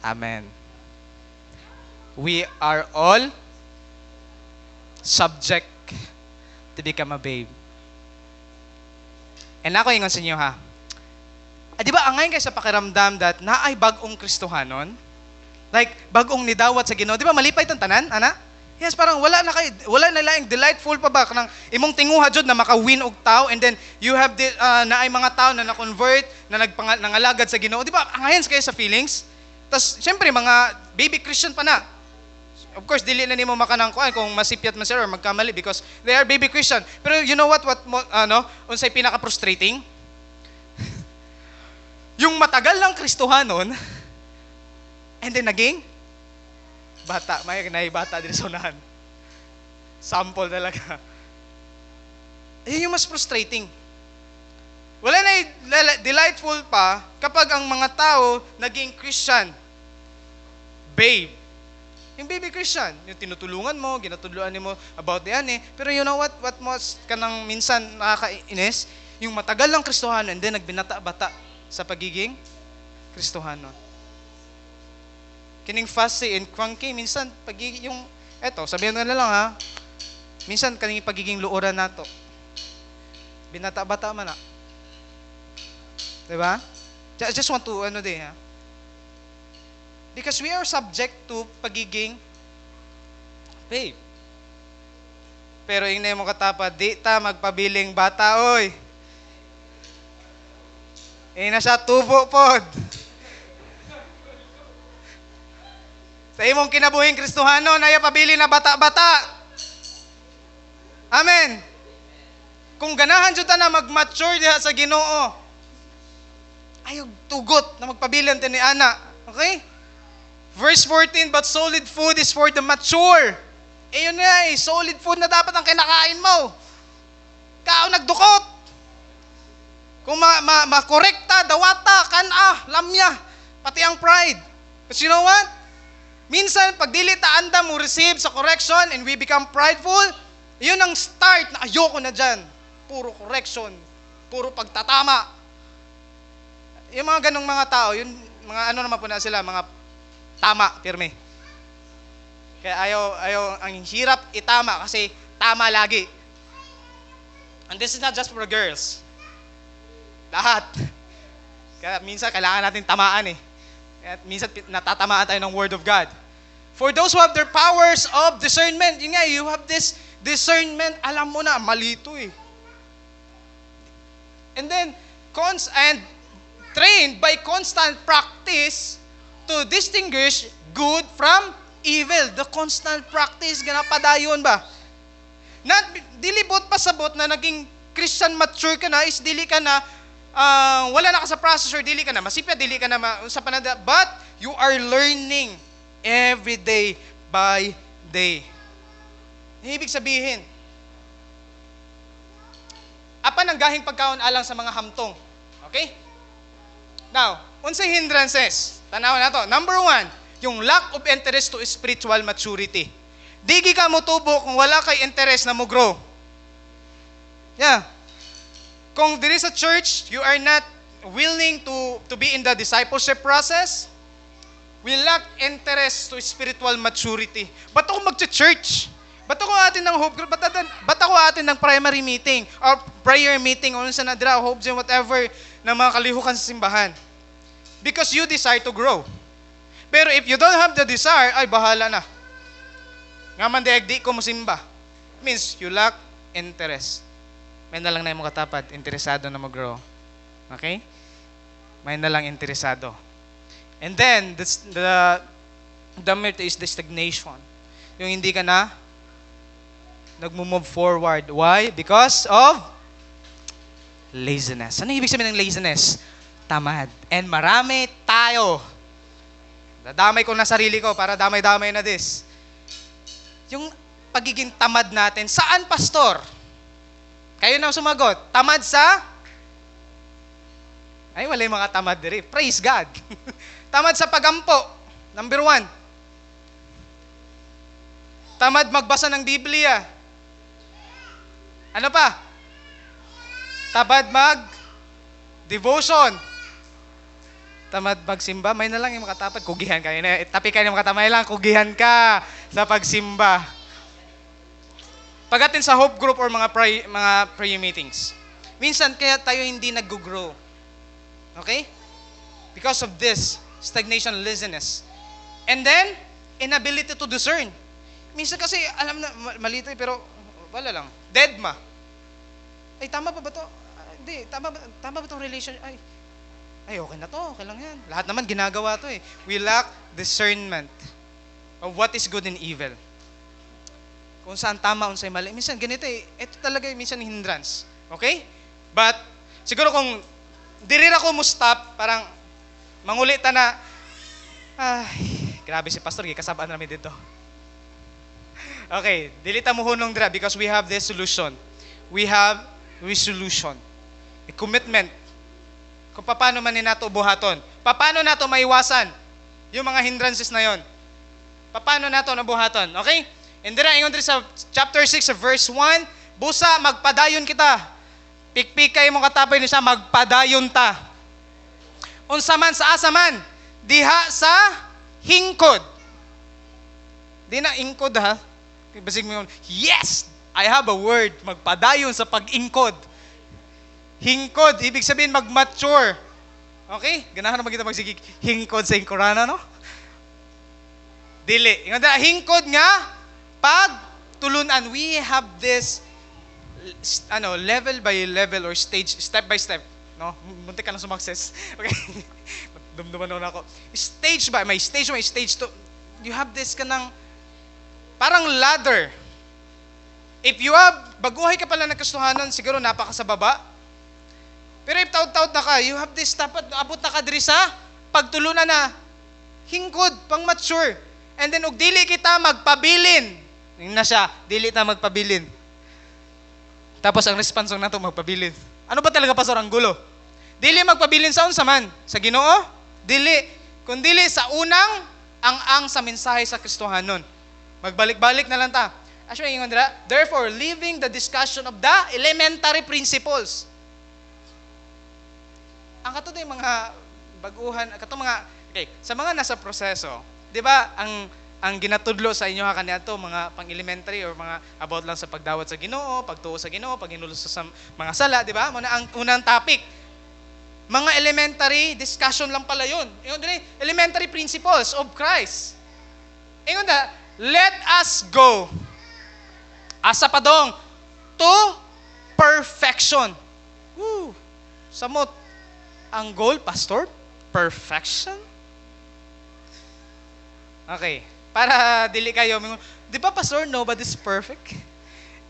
Amen. We are all subject to become a babe. And ako ingon sa inyo ha. Di ba angay kayo sa pakiramdam that naay bagong Kristohanon? Like, bagong nidawat sa Ginoo. Di ba malipay itong tanan, ana? Yes, parang wala na laing delightful pa ba kanang imong tinguha jud na maka-win og tao, and then you have naay mga tao na na-convert, na nangalagad sa Ginoo. Di ba angayan kayo sa feelings? Tas syempre mga baby Christian pa na. Of course, dili na nimo makanang kuan kung masipyat man sila or magkamali because they are baby Christian. Pero you know what unsay pinaka-frustrating? Yung matagal ng Kristohanon, and then naging bata, may bata din sa unahan. Sample talaga. Ayun yung mas frustrating. Wala na delightful pa kapag ang mga tao naging Christian. Babe. Yung baby Christian, yung tinutulungan mo, ginatuluan mo about yan eh. Pero you know what most kanang minsan nakakainis? Yung matagal ng Kristohanon and then nagbinata-bata sa pagiging Kristohanon. Kining fussy and cranky, minsan pagiging yung, sabihin na lang ha, minsan kaning pagiging luoran nato. Binata-bata man na. Diba? I just want to, ha? Because we are subject to pagiging babe. Pero yung na mo katapad, di ta magpabiling bata, oy. Na siya tubo pod. Sa imong kinabuhing Kristohanon, naya pabili na bata-bata. Amen. Kung ganahan jud ta na mag-mature diha sa Ginoo, ayog tugot na magpabilin ni ana. Okay? Verse 14, but solid food is for the mature. Yun na solid food na dapat ang kinakain mo. Kao nagdukot. Kung makorekta, dawata, lamya, pati ang pride. But you know what? Minsan, pag dili ta anda mo receive sa correction and we become prideful, yun ang start na ayoko na dyan. Puro correction, puro pagtatama. Yung mga ganong mga tao, yun, mga naman po na sila, mga tama, pirme. Kaya ayaw, ang hirap itama kasi tama lagi. And this is not just for girls. Lahat. Kaya minsan kailangan natin tamaan eh. At minsan natatamaan tayo ng Word of God. For those who have their powers of discernment, yun nga, you have this discernment, alam mo na, malito eh. And then, trained by constant practice to distinguish good from evil. The constant practice, ganapadayon ba? Dilibot pasabot na naging Christian mature ka na, is dili ka na, wala na ka sa processor, dili ka na, masipya, dili ka na sa panada, but you are learning every day by day. Ibig sabihin, apan ang gahing pagkaon alang sa mga hamtong. Okay? Now, unsay hindrances? Tanaw na to. Number 1, yung lack of interest to spiritual maturity. Digi ka mo tubo kung wala kay interest na mo grow. Yeah. Kung there is a church, you are not willing to be in the discipleship process, we lack interest to spiritual maturity. Ba't ako magcha-church? Ba't ako atin ng hope group? Ba't ako atin ng primary meeting or prayer meeting o sa nadra, hope gym, whatever, na mga kalihukan sa simbahan? Because you desire to grow. Pero if you don't have the desire, ay bahala na. Nga man di ko musimba. Means you lack interest. May na lang na yung katapat, interesado na mag-grow. Okay? May na lang interesado. And then, the myth is the stagnation. Yung hindi ka na nag-move forward. Why? Because of laziness. Ano ibig sabihin ng laziness? Tamad. And marami tayo. Dadamay ko na sarili ko para damay-damay na this. Yung pagiging tamad natin, saan, pastor? Kayo na sumagot. Tamad sa? Ay, wala yung mga tamad diri. Praise God. Tamad sa pagampo. Number 1. Tamad magbasa ng Biblia. Ano pa? Tamad mag-devotion. Tamad magsimba. May na lang yung makatapad. Kugihan ka. Tapi kayo yung makatamay lang. Kugihan ka sa pagsimba. Pagdating sa hope group or mga prayer meetings. Minsan kaya tayo hindi nag-grow. Okay? Because of this, stagnation, laziness. And then, inability to discern. Minsan kasi, alam na, malito pero wala lang. Deadma. Ay, tama pa ba to? Hindi, tama ba itong relation? Ay, okay na to, okay lang yan. Lahat naman ginagawa to eh. We lack discernment of what is good and evil. Kung saan tama, kung saan mali. Minsan, ganito eh. Ito talaga minsan hindrance. Okay? But, siguro kung dirira ko mo stop, parang mangulit na, grabe si Pastor, kasabaan namin dito. Okay, dilita mo hunong dira because we have this solution. We have resolution. A commitment. Kung paano man nato buhaton. Paano nato maiwasan yung mga hindrances na yon. Paano nato nabuhaton. Okay? And dira, ingon diri sa chapter 6 verse 1, busa, magpadayon kita. Pikpikay mo katapay niya, magpadayon ta. Unsa man sa asa man, diha sa hingkod. Di na ingkod ha. Basig mo yun, yes! I have a word. Magpadayon sa pag-ingkod. Hingkod, ibig sabihin mag-mature. Okay? Ganahan naman kita magsigig hingkod sa hingkorana, no? Dili. Hingkod nga, pagtulunan. We have this level by level or stage, step by step. No? Muntik ka na sumakses. Okay? Dumduman na ako. Stage by, may stage 2. You have this kanang parang ladder. If you have, baguhay ka pala ng kastuhanan, siguro napaka sa baba. Pero if taud-taud na ka, you have this, dapat abot na ka diri sa pagtulunan na hingkod, pang mature. And then, ug dili kita magpabilin. Yung na siya, dili ta magpabilin. Tapos, ang response na to magpabilin. Ano ba talaga, Pastor, ang gulo? Dili magpabilin sa unsa man? Sa Ginoo? Dili. Kung dili sa unang, ang sa mensahe sa Kristohanon. Magbalik-balik na lang ta. Actually, ingon dira, therefore, leaving the discussion of the elementary principles. Ang kato yung mga baguhan, kato mga, okay, sa mga nasa proseso, di ba, ang ginatudlo sa inyo kaniya to, mga pang-elementary or mga about lang sa pagdawat sa Ginoo, pagtuo sa Ginoo, paghinulos sa mga sala, di ba? Muna ang unang topic. Mga elementary discussion lang pala yun. Ingon dira, elementary principles of Christ. Ingon da, let us go. Asa pa dong? To perfection. Woo! Samot. Ang goal, Pastor? Perfection? Okay. Para dili kayo, di ba, Pastor, nobody's perfect?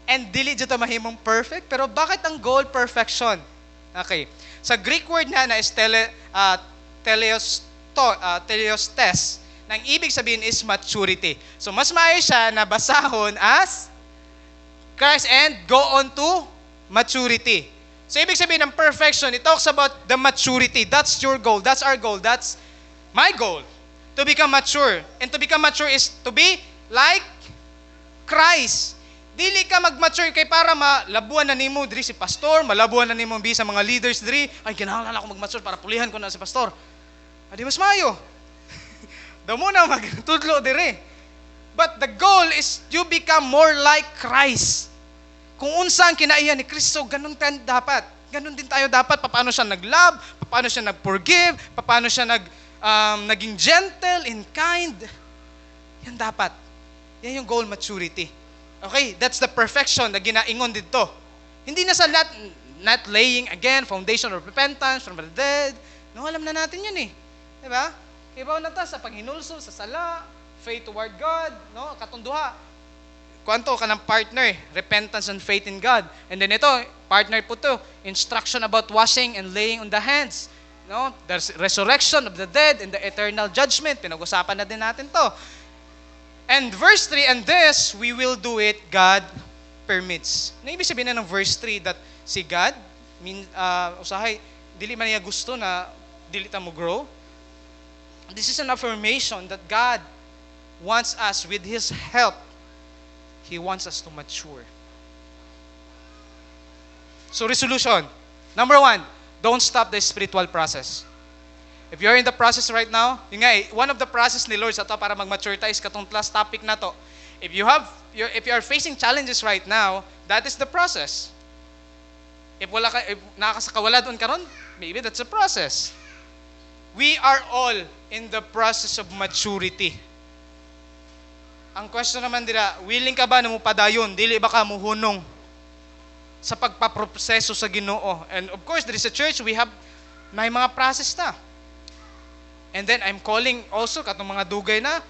And dili dito mahimong perfect, pero bakit ang goal, perfection? Okay. Sa Greek word na is teleostes, nang ibig sabihin is maturity. So, mas maayos siya na basahon as Christ and go on to maturity. So, ibig sabihin ng perfection, it talks about the maturity. That's your goal. That's our goal. That's my goal. To become mature. And to become mature is to be like Christ. Dili ka mag-mature kay para malabuan na nimo diri si pastor, malabuan na nimo sa mga leaders diri. Ay, kinahanglan ako mag-mature para pulihan ko na si pastor. Adi mas mayo. Damo na magtudlo diri. But the goal is you become more like Christ. Kung unsa ang kinaiya ni Kristo, ganun tayo dapat. Ganun din tayo dapat. Paano siya nag-love, paano siya nag-forgive, paano siya naging gentle and kind. Yan dapat. Yan yung goal, maturity. Okay, that's the perfection na ginaingon dito. Hindi na sa not laying again, foundation of repentance from the dead. No, alam na natin yun eh. Diba? Ibaw na ta sa paghinulso, sa sala, faith toward God, no? Katunduha. Kuanto ka ng partner, repentance and faith in God. And then ito, partner po to, instruction about washing and laying on the hands. No? There's resurrection of the dead and the eternal judgment. Pinag-usapan na din natin to. And verse 3, and this, we will do it, God permits. Ano ibig sabihin na ng verse 3 that si God, usahay, dili man niya gusto na dili ta mo grow. This is an affirmation that God wants us with His help. He wants us to mature. So resolution. Number 1, don't stop the spiritual process. If you're in the process right now, yun nga one of the process ni Lord sa to para mag-mature tayo is katong last topic na to. If you are facing challenges right now, that is the process. If nakakasakawala doon karon, maybe that's a process. We are all in the process of maturity. Ang question naman dira, willing ka ba na mo padayon? Dili ba ka muhunong sa pagpaproseso sa Ginoo? And of course, there is a church, may mga process na. And then I'm calling also katong mga dugay na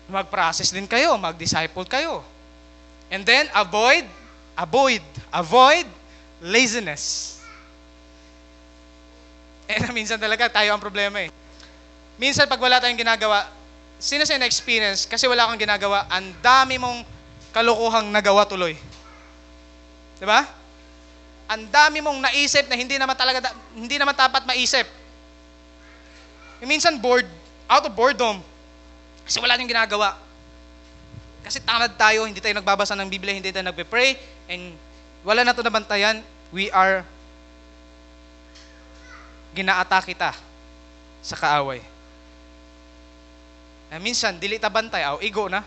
mag-process din kayo, mag-disciple kayo. And then avoid laziness. Minsan talaga tayo ang problema eh. Minsan pag wala tayong ginagawa, sino sa na-experience kasi wala kang ginagawa, ang dami mong kalokohang nagawa tuloy. 'Di ba? Ang dami mong naisip na hindi naman dapat maisip. Minsan out of boredom. Kasi wala tayong ginagawa. Kasi tamad tayo, hindi tayo nagbabasa ng Biblia, hindi tayo nagpe-pray, and wala na ito nabantayan, we are ginaatake kita sa kaaway. Minsan, dili ta bantay, igo na.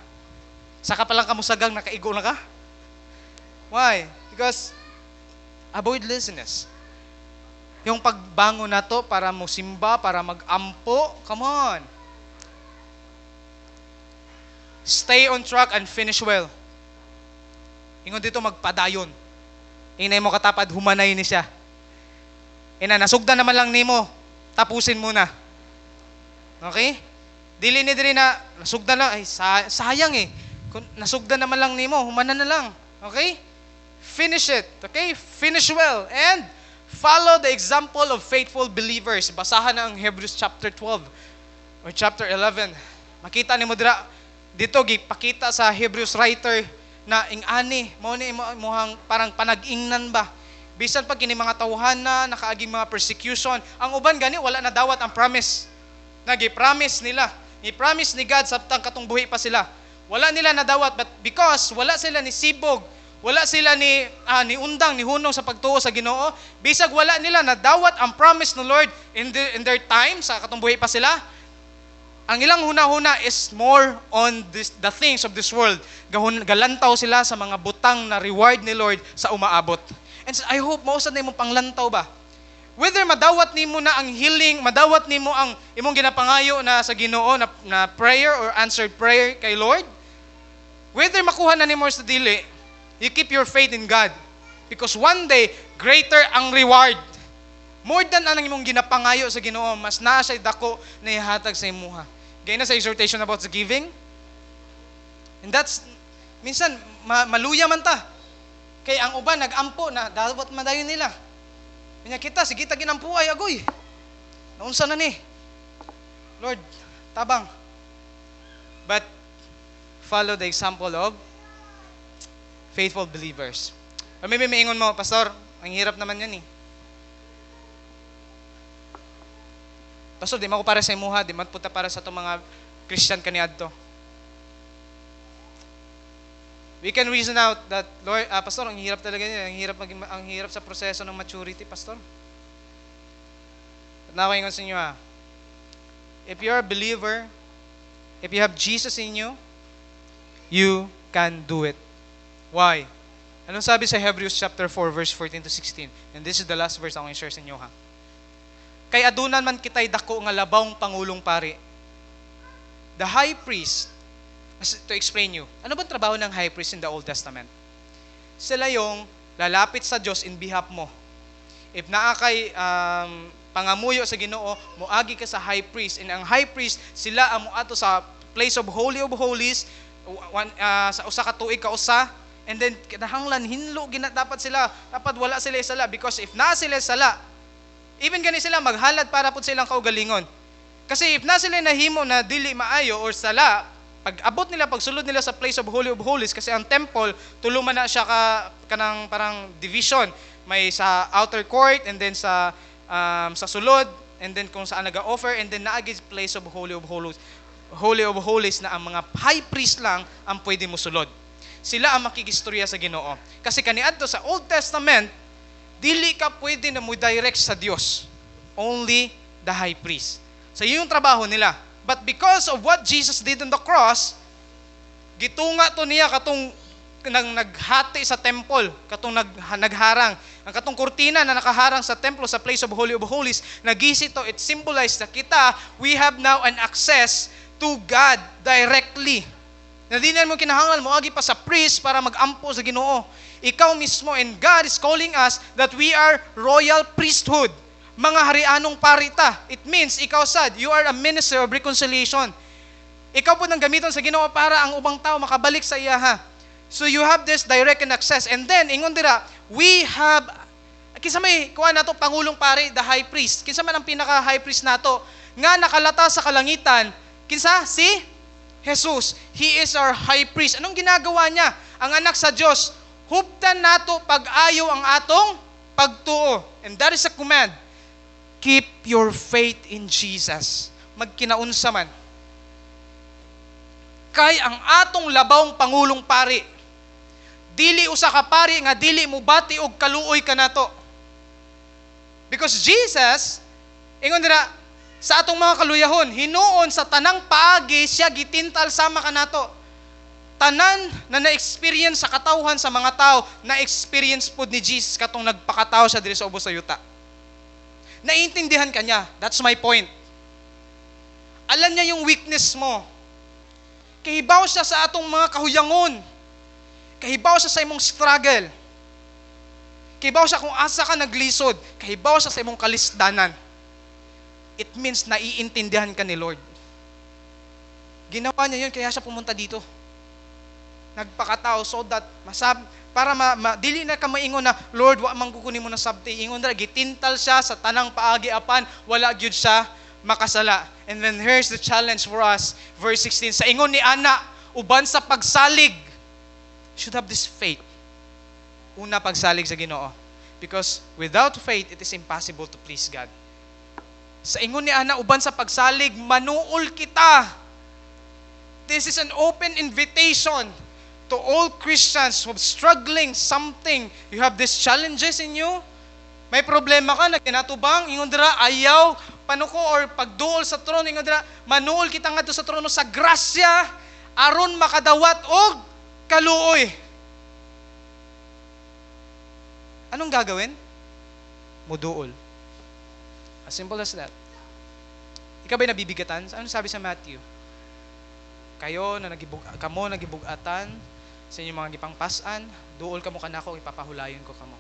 Saka palang kamusagang nakaigo na ka. Why? Because avoid laziness. Yung pagbango na to para mo simba, para mag-ampo, come on. Stay on track and finish well. Ingon dito magpadayon. Inay mo katapad, humanay ni siya. Nasugdan naman lang nimo, tapusin muna. Okay? Dili na nasugdan lang, sayang eh. Kung nasugdan naman lang nimo, humanan na lang. Okay? Finish it. Okay? Finish well. And follow the example of faithful believers. Basahan na ang Hebrews chapter 12 or chapter 11. Makita ni mo dito gipakita sa Hebrews writer na ingani mo ni mohang parang panag-ingnan ba. Bisan pag kini mga tawhana nakaaging mga persecution, ang uban gani wala na dawat ang promise. Nagi-promise nila. Ni-promise ni God sabtang katong buhi pa sila. Wala nila nadawat, but because wala sila ni sibog, wala sila ni undang, ni hunong sa pagtuo sa Ginoo, bisag wala nila nadawat ang promise ng Lord in their time, sa katong buhi pa sila, ang ilang huna-huna is more on the things of this world. Galantaw sila sa mga butang na reward ni Lord sa umaabot. And I hope mausad na imong panglantaw ba? Whether madawat nimo na ang healing, madawat nimo ang imong ginapangayo na sa Ginoo na prayer or answered prayer kay Lord, whether makuha na nimo sa dili, you keep your faith in God. Because one day, greater ang reward. More than ang imong ginapangayo sa Ginoo, mas naa siya dako na ihatag sa imuha. Gaya na sa exhortation about the giving. And that's, minsan, maluya man ta. Kaya ang uban, nag-ampo na, dapat madayon nila. Kanya kita, sige ta ginampo ay agoy. Naunsa na ni? Lord, tabang. But, follow the example of faithful believers. Or maybe maingon mo, Pastor, ang hirap naman yan eh. Pastor, di man ko para sa imuha, di man puta para sa itong mga Christian kaniadto. We can reason out that, Lord, Pastor, ang hirap talaga niya, ang hirap sa proseso ng maturity, Pastor. At nakaingon sa inyo if you're a believer, if you have Jesus in you, you can do it. Why? Anong sabi sa Hebrews chapter 4, verse 14 to 16? And this is the last verse akong i-share sa inyo Kay adunan man kitay dako nga labawng pangulong pari. The high priest, to explain you, ano ba trabaho ng high priest in the Old Testament? Sila yung lalapit sa Diyos in behalf mo. If naa kay pangamuyo sa Ginoo, moagi ka sa high priest. And ang high priest, sila amo ato sa place of Holy of Holies, sa usa ka tuig ka usa, and then kinahanglan hinlo dapat sila, dapat wala sila sala, because if naa sila sala, even gani sila maghalad para pud silang kaugalingon. Kasi if na sila nahimo na dili maayo or sala, pag abot nila, pag sulod nila sa place of Holy of Holies, kasi ang temple, tuluman na siya kanang parang division. May sa outer court, and then sa sulod, and then kung saan nag-offer, and then naagid place of Holy of Holies. Holy of Holies na ang mga high priest lang ang pwede mo sulod. Sila ang makigistorya sa Ginoo. Kasi kaniadto sa Old Testament, Dili ka pwede na mo direct sa Dios. Only the high priest. So yun yung trabaho nila. But because of what Jesus did on the cross, gitunga to niya katong naghati sa temple, katong nagharang. Ang katong kurtina na nakaharang sa templo, sa place of Holy of Holies, nagisi to, it symbolized na kita, we have now an access to God directly. Na di na mo kinahanglan mo agi pa sa priest para mag-ampo sa Ginoo. Ikaw mismo, and God is calling us that we are royal priesthood. Mga harianong parita. It means, ikaw sad, you are a minister of reconciliation. Ikaw po nang gamiton sa Ginoo para ang ubang tao makabalik sa iya ha. So you have this direct and access. And then, ingon dira, we have, kinsa may kuha nato Pangulong Pari, the high priest. Kinsa man ang pinaka-high priest nato, nga nakalata sa kalangitan, kinsa? Si Jesus. He is our high priest. Anong ginagawa niya? Ang anak sa Diyos, huptan nato pag-ayo ang atong pagtuo. And that is a command. Keep your faith in Jesus. Magkinaunsa man. Kay ang atong labawng Pangulong Pari, dili usa ka pari nga dili mo bati og kaluoy kanato. Because Jesus, ingon dira, sa atong mga kaluyahon, hinuon sa tanang paagi siya gitintal sama kanato. Tanan na na-experience sa katawhan sa mga tao, na-experience pod ni Jesus katong nagpakatao siya diri sa ubos sa yuta. Naiintindihan ka niya. That's my point. Alam niya yung weakness mo. Kahibaw siya sa atong mga kahuyangon. Kahibaw siya sa imong struggle. Kahibaw siya kung asa ka naglisod. Kahibaw siya sa imong kalisdanan. It means naiintindihan ka ni Lord. Ginawa niya yun, kaya siya pumunta dito. Nagpakatao so that para dili na ka maingon na, Lord, wa man kukunin mo na sabti. Ingon na, gitintal siya sa tanang paagi apan, wala gyud siya makasala. And then here's the challenge for us. Verse 16, sa ingon ni Ana, uban sa pagsalig, should have this faith. Una, pagsalig sa Ginoo. Because without faith, it is impossible to please God. Sa ingon ni Ana, uban sa pagsalig, manuol kita. This is an open invitation to all Christians who are struggling something. You have these challenges in you. May problema ka, nagkinatubang, ingon dira, ayaw, panuko, or pagduol sa trono, ingon dira, manuol kita nga sa trono sa grasya, aron makadawat og kaluoy. Anong gagawin? Muduol. As simple as that. Ikaw ba'y nabibigatan? Ano sabi sa Matthew? Kayo na nagibugatan sa inyong mga gipangpasan, duol kamo kanako, ipapahulayon ko kamo.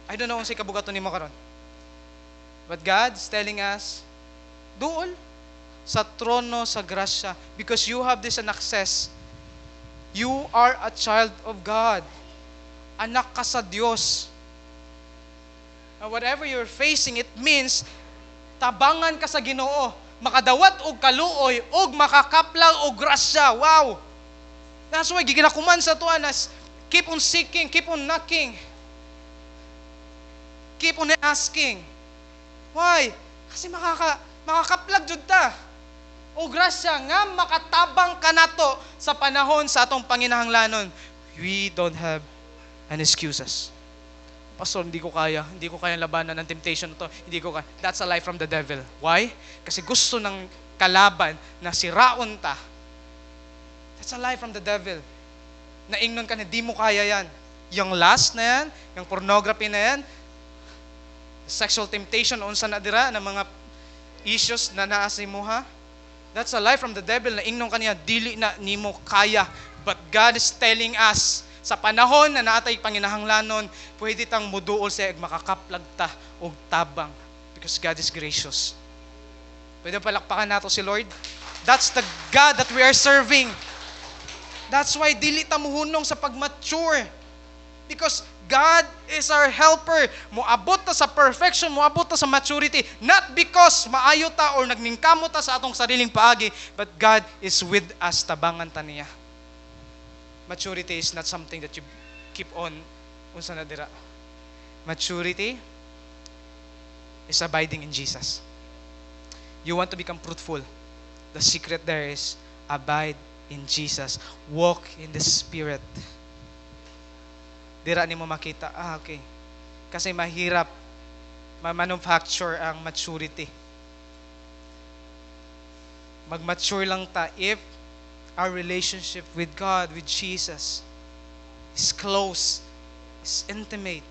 I don't know kung si kabugaton nimo karon. But God's telling us, duol sa trono sa grasya, because you have this an access. You are a child of God. Anak ka sa Diyos. Whatever you're facing, it means tabangan ka sa Ginoo, makadawat og kaluoy og makakaplang og grasya. Wow. That's why giginakuman sa tuan as keep on seeking, keep on knocking. Keep on asking. Why? Kasi makakaplag jud ta. O grasya nga makatabang ka nato sa panahon sa atong panginahanglanon. We don't have any excuses. Pastor, hindi ko kaya labanan ng temptation to. Hindi ko kaya. That's a lie from the devil. Why? Kasi gusto ng kalaban na siraon ta. That's a lie from the devil. Naingnon ka na, di mo kaya yan. Yung lust na yan, yung pornography na yan, sexual temptation, unsa na dira, ng mga issues na naasi mo ha. That's a lie from the devil na ingnon ka niya, dili na nimo kaya. But God is telling us, sa panahon na naatay panginahanglanon, pwede tang muduol siya ag makakaplag ta og tabang because God is gracious. Pwede palakpakan nato si Lord. That's the God that we are serving. That's why dili ta muhunong sa pagmature. Because God is our helper. Moabot ta sa perfection, moabot ta sa maturity, not because maayo ta or nagningkamot ta sa atong sariling paagi, but God is with us, tabangan ta niya. Maturity is not something that you keep on unsa na dira. Maturity is abiding in Jesus. You want to become fruitful. The secret there is abide in Jesus. Walk in the Spirit. dira nimo makita, okay. Kasi mahirap ma-manufacture ang maturity. Mag-mature lang ta if our relationship with God, with Jesus, is close, is intimate.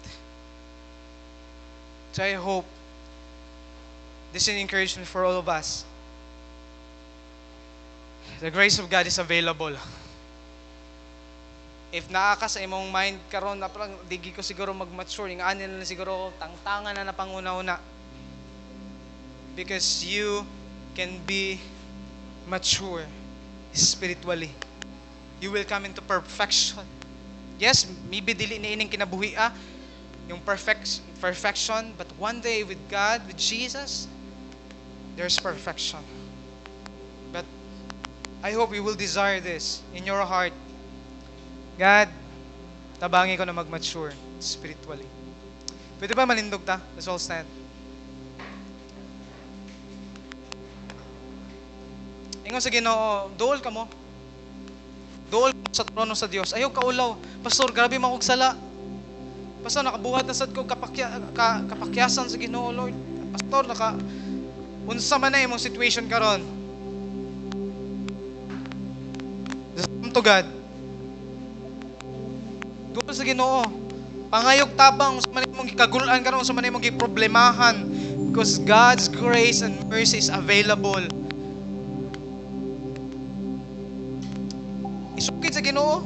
So I hope this is an encouragement for all of us. The grace of God is available. If naa ka sa imong mind karon na parang digi ko siguro mag-mature, nga anil na siguro tangtangan na napanguna-una. Because you can be mature spiritually. You will come into perfection. Yes, maybe dili ni ining kinabuhi yung perfection, but one day with God, with Jesus, there's perfection. But I hope you will desire this in your heart. God, tabangi ko na mag-mature spiritually. Pwede ba malindog ta? Let's all stand. Ingon sa Ginoo, duol ka mo. Duol ka sa trono sa Dios. Ayaw kaulaw. Pastor, grabe man kog sala. Pastor, nakabuhat na sad ko kapakyasan sa Ginoo, Lord. Pastor, unsa man na imong situation karon. Just come to God. Duol sa Ginoo. Pangayog tabang sa man imong gikagulan karon, sa man imong giproblemahan, because God's grace and mercy is available. Isukit sa Ginoo.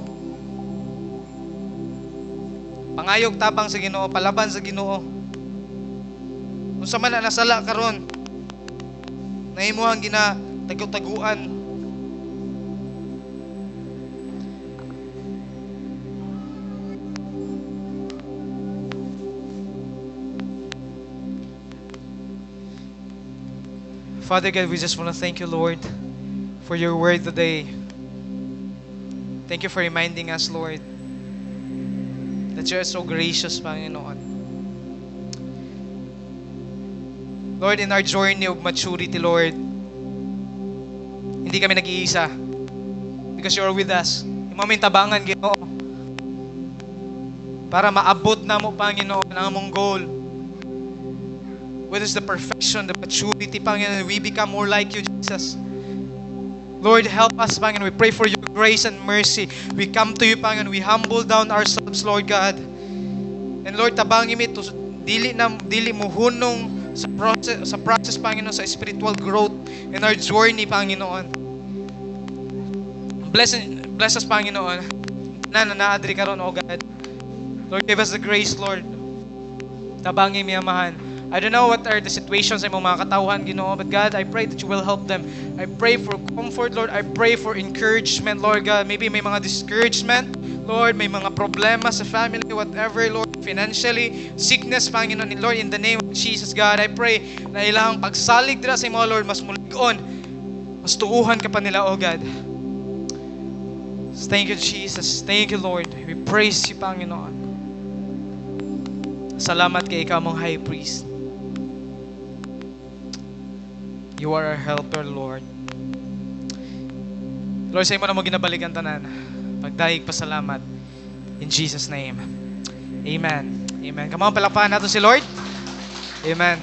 Pangayog tabang sa Ginoo, palaban sa Ginoo. Unsa man na nasala karon, nahimuhang taguan. Father God, we just want to thank you, Lord, for your word today. Thank you for reminding us, Lord, that you are so gracious, Panginoon. Lord, in our journey of maturity, Lord, hindi kami nag-iisa because you are with us. Imaming tabangan, Ginoo, para maabot na mo, Panginoon, ang among goal. Whether it's the perfection, the maturity, Panginoon, we become more like you, Jesus. Lord, help us, Panginoon. We pray for your grace and mercy. We come to you, Panginoon. We humble down ourselves, Lord God. And Lord, tabangi mi to dili mo hunong sa process, Panginoon, sa spiritual growth in our journey, Panginoon. Bless us, Panginoon. Naadri karon, oh God. Lord, give us the grace, Lord. Tabangi mi, Amahan. I don't know what are the situations sa imong mga katawhan, Ginoo, but God, I pray that you will help them. I pray for comfort, Lord. I pray for encouragement, Lord God. Maybe may mga discouragement, Lord, may mga problema sa family, whatever, Lord, financially, sickness, Panginoon, Lord, in the name of Jesus, God, I pray na ilang pagsalig dira sa imo, Lord, mas mulig-on, mas tuuhan ka pa nila, oh God. Thank you, Jesus. Thank you, Lord. We praise you, Panginoon. Salamat kay ikaw mong high priest. You are our helper, Lord. Lord, sa imo na mo ginabalik ang tanan. Pagdaig pasalamat. In Jesus' name. Amen. Amen. Come on, palakpakan natin si Lord. Amen.